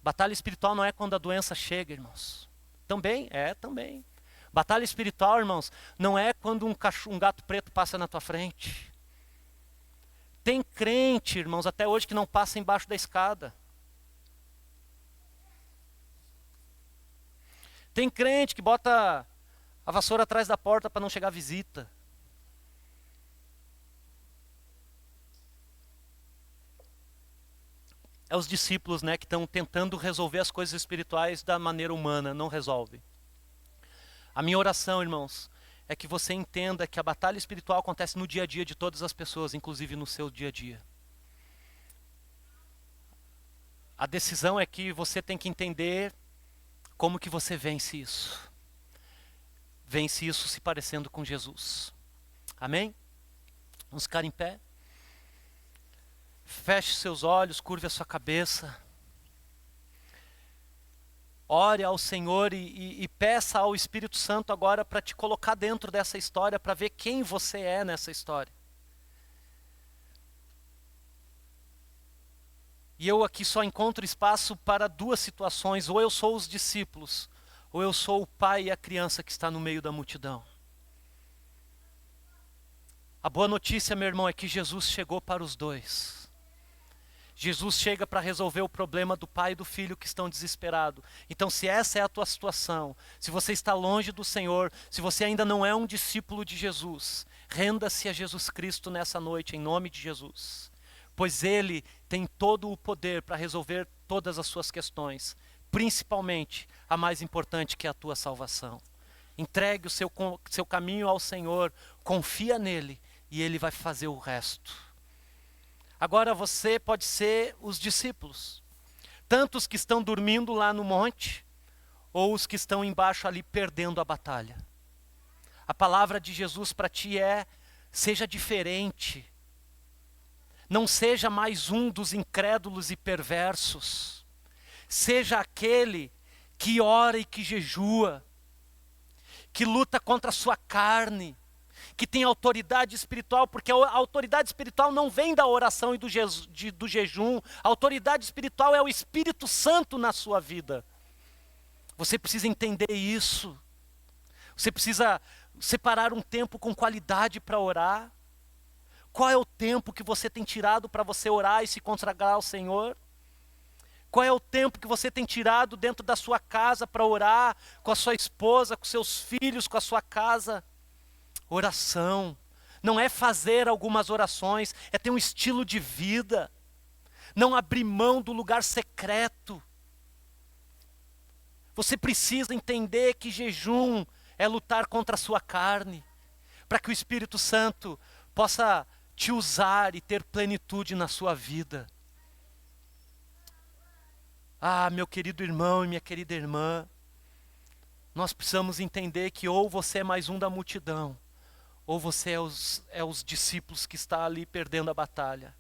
Batalha espiritual não é quando a doença chega, irmãos. Também. Batalha espiritual, irmãos, não é quando um gato preto passa na tua frente. Tem crente, irmãos, até hoje que não passa embaixo da escada. Tem crente que bota a vassoura atrás da porta para não chegar visita. É os discípulos, né, que estão tentando resolver as coisas espirituais da maneira humana, não resolve. A minha oração, irmãos, é que você entenda que a batalha espiritual acontece no dia a dia de todas as pessoas, inclusive no seu dia a dia. A decisão é que você tem que entender como que você vence isso. Vence isso se parecendo com Jesus. Amém? Vamos ficar em pé. Feche seus olhos, curve a sua cabeça. Ore ao Senhor e peça ao Espírito Santo agora para te colocar dentro dessa história, para ver quem você é nessa história. E eu aqui só encontro espaço para duas situações: ou eu sou os discípulos, ou eu sou o pai e a criança que está no meio da multidão. A boa notícia, meu irmão, é que Jesus chegou para os dois. Jesus chega para resolver o problema do pai e do filho que estão desesperados. Então, se essa é a tua situação, se você está longe do Senhor, se você ainda não é um discípulo de Jesus, renda-se a Jesus Cristo nessa noite, em nome de Jesus. Pois Ele tem todo o poder para resolver todas as suas questões, principalmente a mais importante, que é a tua salvação. Entregue o seu caminho ao Senhor, confia nele e Ele vai fazer o resto. Agora você pode ser os discípulos, tanto os que estão dormindo lá no monte, ou os que estão embaixo ali perdendo a batalha. A palavra de Jesus para ti é: seja diferente. Não seja mais um dos incrédulos e perversos. Seja aquele que ora e que jejua, que luta contra a sua carne, que tem autoridade espiritual, porque a autoridade espiritual não vem da oração e do jejum. A autoridade espiritual é o Espírito Santo na sua vida. Você precisa entender isso. Você precisa separar um tempo com qualidade para orar. Qual é o tempo que você tem tirado para você orar e se consagrar ao Senhor? Qual é o tempo que você tem tirado dentro da sua casa para orar com a sua esposa, com seus filhos, com a sua casa? Oração não é fazer algumas orações, é ter um estilo de vida. Não abrir mão do lugar secreto. Você precisa entender que jejum é lutar contra a sua carne, para que o Espírito Santo possa te usar e ter plenitude na sua vida. Ah, meu querido irmão e minha querida irmã, nós precisamos entender que ou você é mais um da multidão, ou você é os discípulos que está ali perdendo a batalha.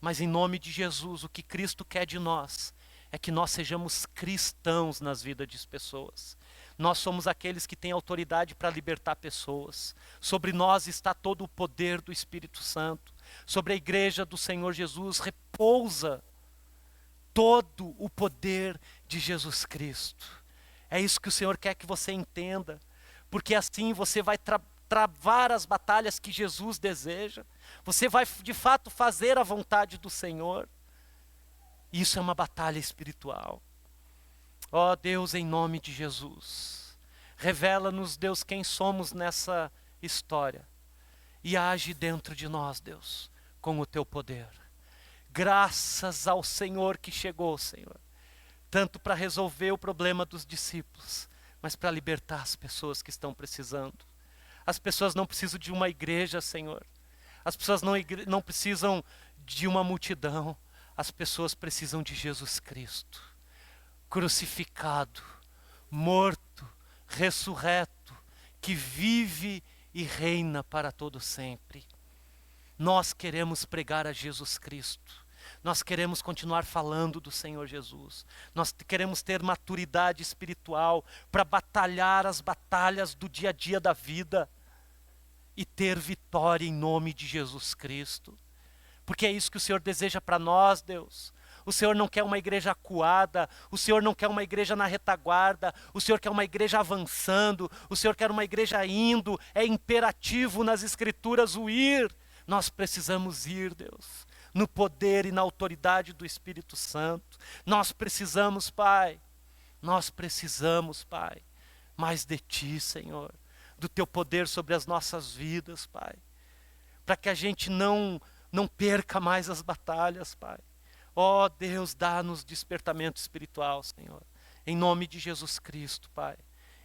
Mas em nome de Jesus, o que Cristo quer de nós é que nós sejamos cristãos nas vidas das pessoas. Nós somos aqueles que têm autoridade para libertar pessoas. Sobre nós está todo o poder do Espírito Santo. Sobre a igreja do Senhor Jesus repousa todo o poder de Jesus Cristo. É isso que o Senhor quer que você entenda, porque assim você vai travar as batalhas que Jesus deseja. Você vai de fato fazer a vontade do Senhor. Isso é uma batalha espiritual. Ó Deus, em nome de Jesus, revela-nos, Deus, quem somos nessa história e age dentro de nós, Deus, com o teu poder. Graças ao Senhor que chegou, Senhor, tanto para resolver o problema dos discípulos, mas para libertar as pessoas que estão precisando. As pessoas não precisam de uma igreja, Senhor. As pessoas não precisam de uma multidão. As pessoas precisam de Jesus Cristo, crucificado, morto, ressurreto, que vive e reina para todo sempre. Nós queremos pregar a Jesus Cristo. Nós queremos continuar falando do Senhor Jesus. Nós queremos ter maturidade espiritual para batalhar as batalhas do dia a dia da vida. e ter vitória em nome de Jesus Cristo. Porque é isso que o Senhor deseja para nós, Deus. O Senhor não quer uma igreja acuada, o Senhor não quer uma igreja na retaguarda, o Senhor quer uma igreja avançando, o Senhor quer uma igreja indo. É imperativo nas Escrituras o ir. Nós precisamos ir, Deus, no poder e na autoridade do Espírito Santo. Nós precisamos, Pai, mais de Ti, Senhor, do Teu poder sobre as nossas vidas, Pai, para que a gente não perca mais as batalhas, Pai. Ó Deus, dá-nos despertamento espiritual, Senhor, em nome de Jesus Cristo, Pai,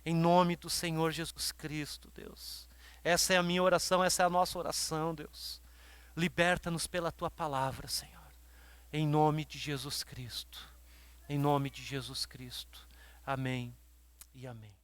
em nome do Senhor Jesus Cristo, Deus. Essa é a minha oração, essa é a nossa oração, Deus. Liberta-nos pela Tua palavra, Senhor, em nome de Jesus Cristo, em nome de Jesus Cristo. Amém e amém.